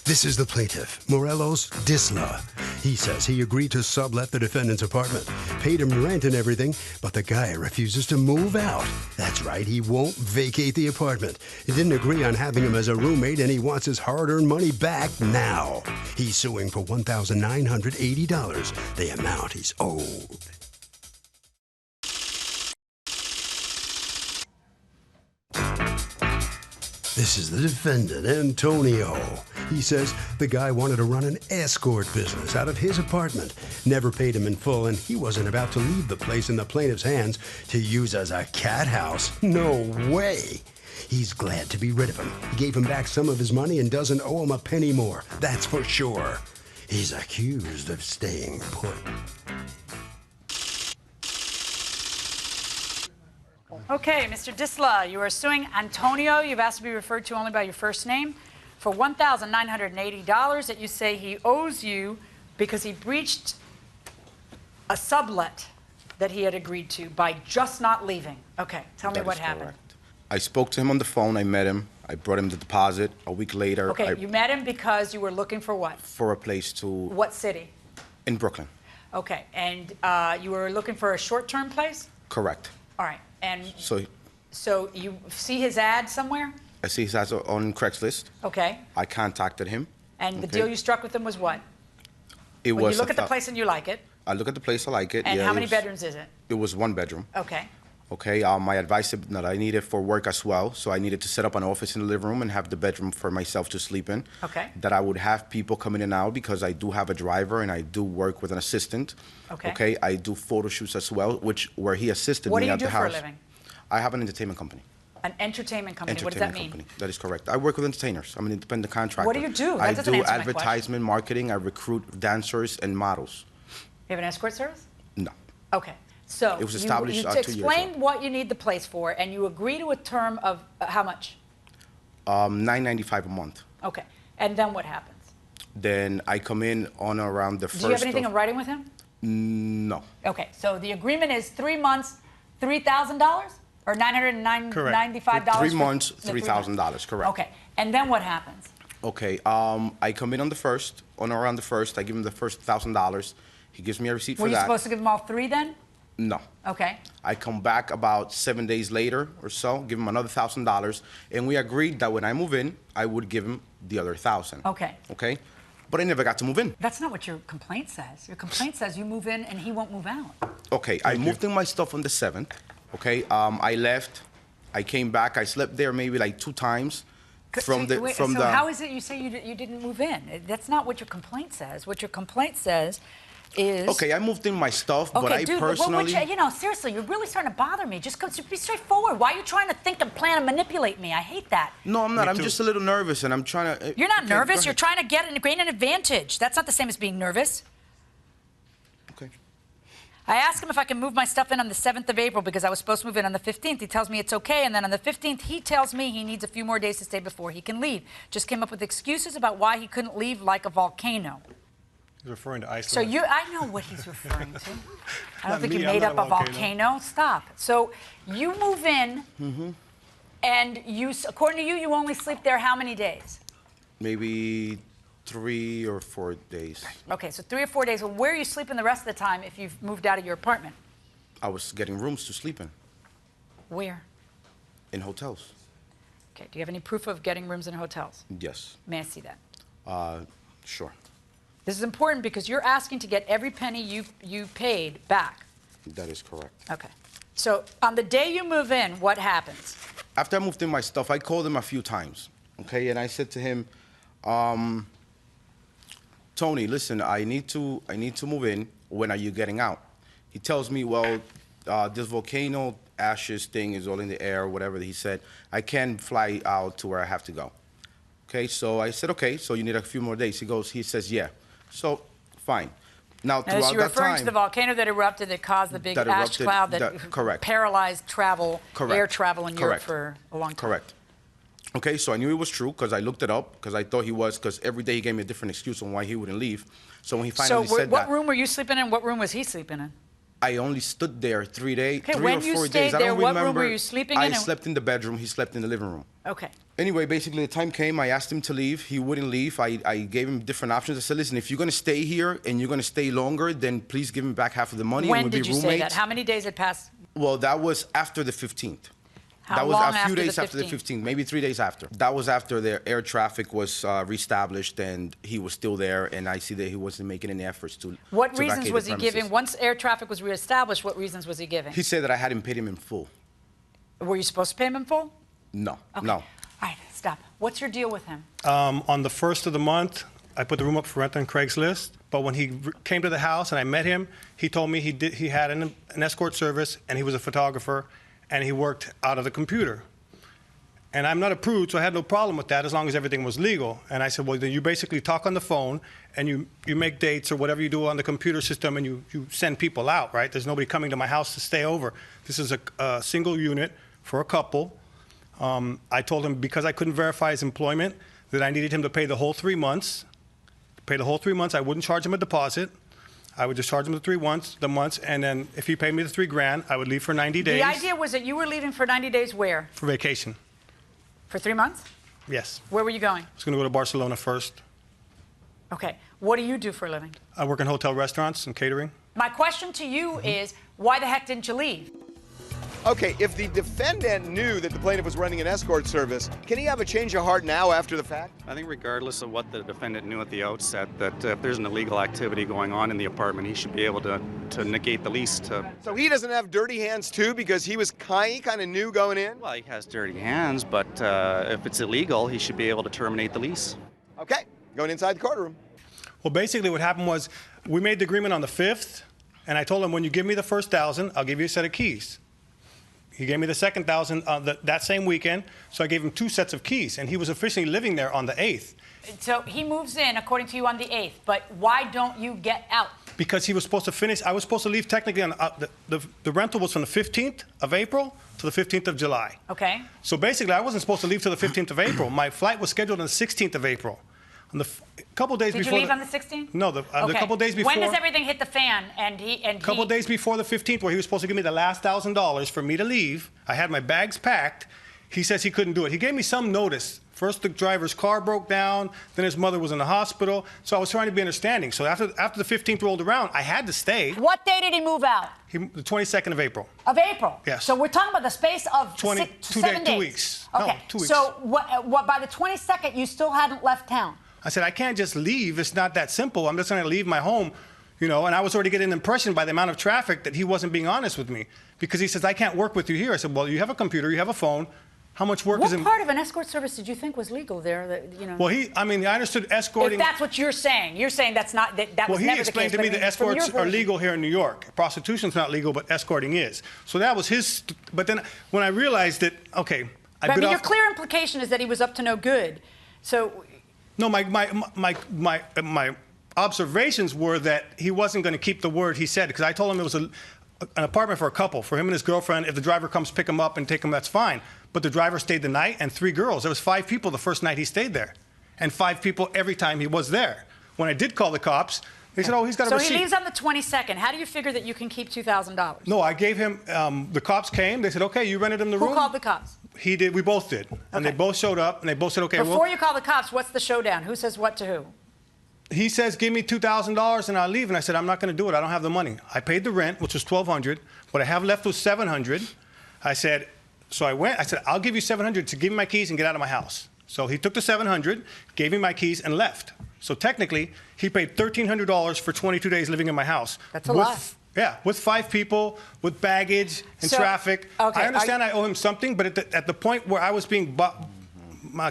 This is the plaintiff, Morelos Disla. He says he agreed to sublet the defendant's apartment, paid him rent and everything, but the guy refuses to move out. That's right, he won't vacate the apartment. He didn't agree on having him as a roommate, and he wants his hard-earned money back now. He's suing for $1,980, the amount he's owed. This is the defendant, Antonio. He says the guy wanted to run an escort business out of his apartment, never paid him in full, and he wasn't about to leave the place in the plaintiff's hands to use as a cat house. No way. He's glad to be rid of him. He gave him back some of his money and doesn't owe him a penny more. That's for sure. He's accused of staying put. Okay, Mr. Disla, you are suing Antonio. You've asked to be referred to only by your first name for $1,980 that you say he owes you because he breached a sublet that he had agreed to by just not leaving. Okay, tell me what happened. Correct. I spoke to him on the phone. I met him. I brought him the deposit. A week later. Okay, you met him because you were looking for what? For a place to. What city? In Brooklyn. Okay, and you were looking for a short-term place? Correct. All right, and so you see his ad somewhere? I see his ad on Craigslist. Okay. I contacted him. And the deal you struck with him was what? It when was. You look at the place and you like it. I look at the place, I like it. And yeah, how many bedrooms is it? It was 1 bedroom. Okay. Okay, my advice that I needed for work as well, so I needed to set up an office in the living room and have the bedroom for myself to sleep in. Okay. That I would have people come in and out because I do have a driver and I do work with an assistant. Okay. Okay, I do photo shoots as well, where he assisted me at the house. What do you do for a living? I have an entertainment company. An entertainment company. What does that mean? Company. That is correct. I work with entertainers. I'm an independent contractor. What do you do? That I doesn't do answer my advertisement, marketing. I recruit dancers and models. You have an escort service? No. Okay. So it was established you 2 years ago. explained what you need the place for, and you agree to a term of how much? $9.95 a month. Okay. And then what happens? Then I come in on around the first. Do you have anything in writing with him? No. Okay. So the agreement is 3 months, $3,000, or $995. 3 months, $3,000. Correct. Okay. And then what happens? Okay. I come in on around the first. I give him the first $1,000. He gives me a receipt for that. Were you supposed to give him all 3 then? No. Okay. I come back about 7 days later or so, give him another $1,000, and we agreed that when I move in, I would give him the other $1,000. Okay. Okay? But I never got to move in. That's not what your complaint says. Your complaint says you move in and he won't move out. Okay, I moved in my stuff on the 7th. Okay, I left. I came back. I slept there maybe like 2 times. So how is it you say you didn't move in? That's not what your complaint says. What your complaint says is... Okay, I moved in my stuff, okay, but I dude, personally... you know, seriously, you're really starting to bother me. Just be straightforward. Why are you trying to think and plan and manipulate me? I hate that. No, I'm not. I'm just a little nervous, and I'm trying to... You're not nervous. You're trying to gain an advantage. That's not the same as being nervous. Okay. I asked him if I can move my stuff in on the 7th of April because I was supposed to move in on the 15th. He tells me it's okay, and then on the 15th, he tells me he needs a few more days to stay before he can leave. Just came up with excuses about why he couldn't leave like a volcano. He's referring to Iceland. So I know what he's referring to. I don't think you made up a volcano. Stop. So you move in, and according to you, you only sleep there how many days? Maybe 3 or 4 days. Okay, so 3 or 4 days. Well, where are you sleeping the rest of the time if you've moved out of your apartment? I was getting rooms to sleep in. Where? In hotels. Okay, do you have any proof of getting rooms in hotels? Yes. May I see that? Sure. This is important because you're asking to get every penny you paid back. That is correct. Okay. So on the day you move in, what happens? After I moved in my stuff, I called him a few times, okay? And I said to him, Tony, listen, I need to move in. When are you getting out? He tells me, well, this volcano ashes thing is all in the air, whatever he said. I can't fly out to where I have to go. Okay, so I said, okay, so you need a few more days. He says, yeah. So, fine. Now, throughout that time... You're referring to the volcano that erupted that caused the big ash cloud that paralyzed air travel in Europe for a long time. Correct. Okay, so I knew it was true because I looked it up because I thought he was, because every day he gave me a different excuse on why he wouldn't leave. So when he finally said that... So what room were you sleeping in? What room was he sleeping in? I only stood there 3 days, Okay, 3 when or 4 you days. stayed I there, don't what room remember. were you sleeping in? I slept in the bedroom. He slept in the living room. Okay. Anyway, basically, the time came. I asked him to leave. He wouldn't leave. I gave him different options. I said, listen, if you're going to stay here and you're going to stay longer, then please give me back half of the money When and we'll did be you roommates. say that? How many days had passed? Well, that was after the 15th. How That was long a few after days the after the 15th? 15th, maybe 3 days after. That was after the air traffic was reestablished and he was still there, and I see that he wasn't making any efforts to What to reasons vacate was the he giving? premises. Once air traffic was reestablished, what reasons was he giving? He said that I hadn't paid him in full. Were you supposed to pay him in full? No, Okay. no. All right, stop. What's your deal with him? On the first of the month, I put the room up for rent on Craigslist. But when he came to the house and I met him, he told me he had an escort service and he was a photographer and he worked out of the computer. And I'm not a prude, so I had no problem with that as long as everything was legal. And I said, well, then you basically talk on the phone and you make dates or whatever you do on the computer system, and you send people out, right? There's nobody coming to my house to stay over. This is a single unit for a couple. I told him because I couldn't verify his employment that I needed him to pay the whole 3 months. Pay the whole 3 months. I wouldn't charge him a deposit. I would just charge him the months, and then if he paid me the $3,000, I would leave for 90 days. The idea was that you were leaving for 90 days where? For vacation. For 3 months? Yes. Where were you going? I was going to go to Barcelona first. Okay. What do you do for a living? I work in hotel restaurants and catering. My question to you is, why the heck didn't you leave? Okay, if the defendant knew that the plaintiff was running an escort service, can he have a change of heart now after the fact? I think regardless of what the defendant knew at the outset, that if there's an illegal activity going on in the apartment, he should be able to negate the lease. So he doesn't have dirty hands too because he kind of knew going in? Well, he has dirty hands, but if it's illegal, he should be able to terminate the lease. Okay, going inside the courtroom. Well, basically what happened was we made the agreement on the 5th, and I told him, when you give me the first 1,000, I'll give you a set of keys. He gave me the second 1,000 that same weekend, so I gave him 2 sets of keys, and he was officially living there on the 8th. So he moves in, according to you, on the 8th, but why don't you get out? Because he was supposed to finish, I was supposed to leave technically on, the rental was from the 15th of April to the 15th of July. Okay. So basically, I wasn't supposed to leave till the 15th of April. My flight was scheduled on the 16th of April. On the couple days Did before. you leave on the 16th? No, the couple days before. When does everything hit the fan? Couple days before the 15th, where he was supposed to give me the last $1,000 for me to leave. I had my bags packed. He says he couldn't do it. He gave me some notice. First, the driver's car broke down. Then his mother was in the hospital. So I was trying to be understanding. So after the 15th rolled around, I had to stay. What day did he move out? The 22nd of April. Of April? Yes. So we're talking about the space of 7 days. 2 weeks. Okay. No, 2 weeks. So what, by the 22nd, you still hadn't left town? I said, I can't just leave. It's not that simple. I'm just going to leave my home, you know. And I was already getting an impression by the amount of traffic that he wasn't being honest with me, because he says, I can't work with you here. I said, well, you have a computer, you have a phone. How much work is it? What part of an escort service did you think was legal there? That, you know? Well, I understood escorting. If that's what you're saying that's not, that was never the case. Well, he explained to me that escorts are legal here in New York. Prostitution's not legal, but escorting is. So that was his, but then when I realized that, okay, I mean, your clear implication is that he was up to no good. So. No, my observations were that he wasn't going to keep the word he said, because I told him it was an apartment for a couple, for him and his girlfriend. If the driver comes pick him up and take him, that's fine. But the driver stayed the night, and 3 girls. There was 5 people the first night he stayed there, and 5 people every time he was there. When I did call the cops, they said, oh, he's got a receipt. So he leaves on the 22nd. How do you figure that you can keep $2,000? No, I gave him, the cops came. They said, okay, you rented him the room? Who called the cops? He did. We both did. And they both showed up, and they both said, okay, Before you call the cops, what's the showdown? Who says what to who? He says, give me $2,000 and I'll leave. And I said, I'm not going to do it. I don't have the money. I paid the rent, which was $1,200. What I have left was $700. I said, so I went. I said, I'll give you $700 to give me my keys and get out of my house. So he took the $700, gave me my keys, and left. So technically, he paid $1,300 for 22 days living in my house. That's a lot. Yeah, with 5 people, with baggage and traffic. Okay, I understand I owe him something, but at the point where I was being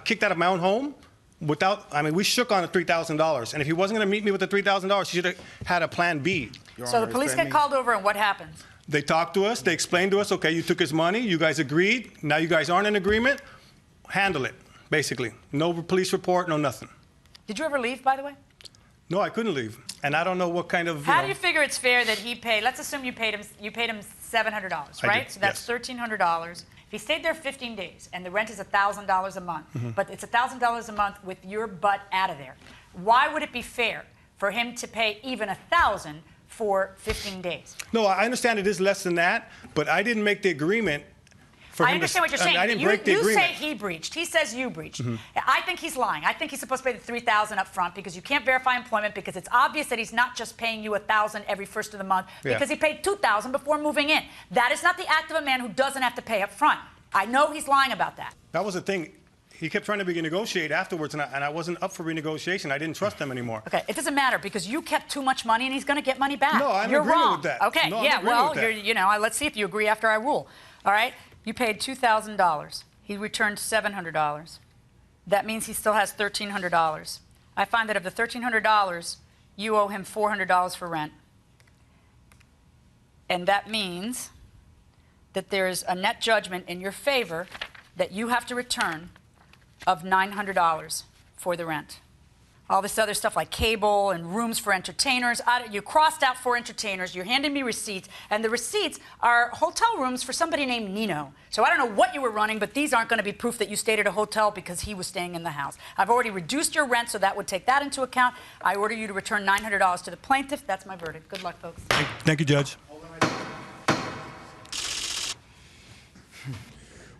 kicked out of my own home, we shook on the $3,000. And if he wasn't going to meet me with the $3,000, he should have had a plan B. So the police get called over, and what happens? They talked to us. They explained to us, okay, you took his money. You guys agreed. Now you guys aren't in agreement. Handle it, basically. No police report, no nothing. Did you ever leave, by the way? No, I couldn't leave. And I don't know what kind of. How do you figure it's fair that he paid? Let's assume you paid him $700, right? So that's $1,300. If he stayed there 15 days and the rent is $1,000 a month, but it's $1,000 a month with your butt out of there, why would it be fair for him to pay even $1,000 for 15 days. No, I understand it is less than that, but I didn't make the agreement for him I understand what you're I mean, saying. I didn't break the agreement. You say he breached. He says you breached. I think he's lying. I think he's supposed to pay the $3,000 up front because you can't verify employment because it's obvious that he's not just paying you $1,000 every first of the month because he paid $2,000 before moving in. That is not the act of a man who doesn't have to pay up front. I know he's lying about that. That was the thing. He kept trying to renegotiate afterwards, and I wasn't up for renegotiation. I didn't trust him anymore. Okay, it doesn't matter because you kept too much money and he's going to get money back. No, I'm You're in agreement wrong. with that. Okay, No, I'm yeah, in agreement well, with that. you know, let's see if you agree after I rule. All right, you paid $2,000. He returned $700. That means he still has $1,300. I find that of the $1,300, you owe him $400 for rent. And that means that there's a net judgment in your favor that you have to return of $900 for the rent. All this other stuff like cable and rooms for entertainers. You crossed out for entertainers. You're handing me receipts. And the receipts are hotel rooms for somebody named Nino. So I don't know what you were running, but these aren't going to be proof that you stayed at a hotel because he was staying in the house. I've already reduced your rent, so that would take that into account. I order you to return $900 to the plaintiff. That's my verdict. Good luck, folks. Thank you, Judge.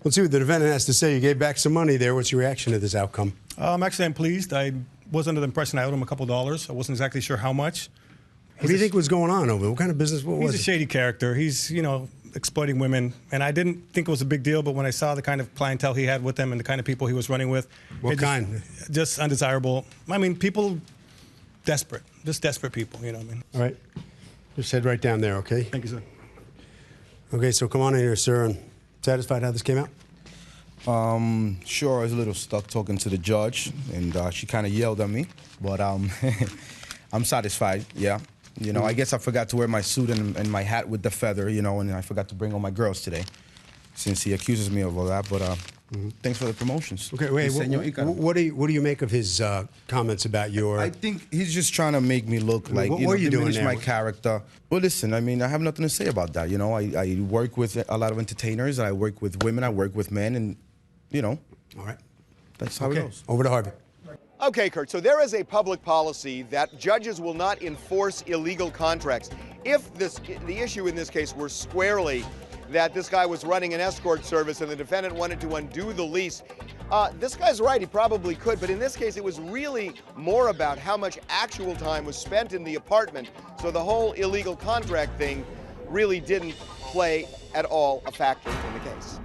Let's see what the defendant has to say. You gave back some money there. What's your reaction to this outcome? Actually, I'm pleased. I was under the impression I owed him a couple dollars. I wasn't exactly sure how much. What do you think was going on over there? What kind of business was He's it? a shady character. He's, you know, exploiting women. And I didn't think it was a big deal, but when I saw the kind of clientele he had with him and the kind of people he was running with. What kind? Just undesirable. I mean, people desperate. Just desperate people, you know what I mean? All right. Just head right down there, okay? Thank you, sir. Okay, so come on in here, sir. And satisfied how this came out? Sure, I was a little stuck talking to the judge, and she kind of yelled at me, but I'm satisfied, yeah. You know, I guess I forgot to wear my suit and my hat with the feather, you know, and I forgot to bring all my girls today, since he accuses me of all that, but thanks for the promotions. Okay, wait, what do you make of his comments about your... I think he's just trying to make me look like, what you were know, you doing diminish there? my character. Well, listen, I mean, I have nothing to say about that, you know. I work with a lot of entertainers, I work with women, I work with men, and, you know. All right. That's how it goes. Over to Harvey. Okay, Kurt, so there is a public policy that judges will not enforce illegal contracts. If the issue in this case were squarely that this guy was running an escort service and the defendant wanted to undo the lease, this guy's right, he probably could, but in this case it was really more about how much actual time was spent in the apartment, so the whole illegal contract thing really didn't play at all a factor in the case.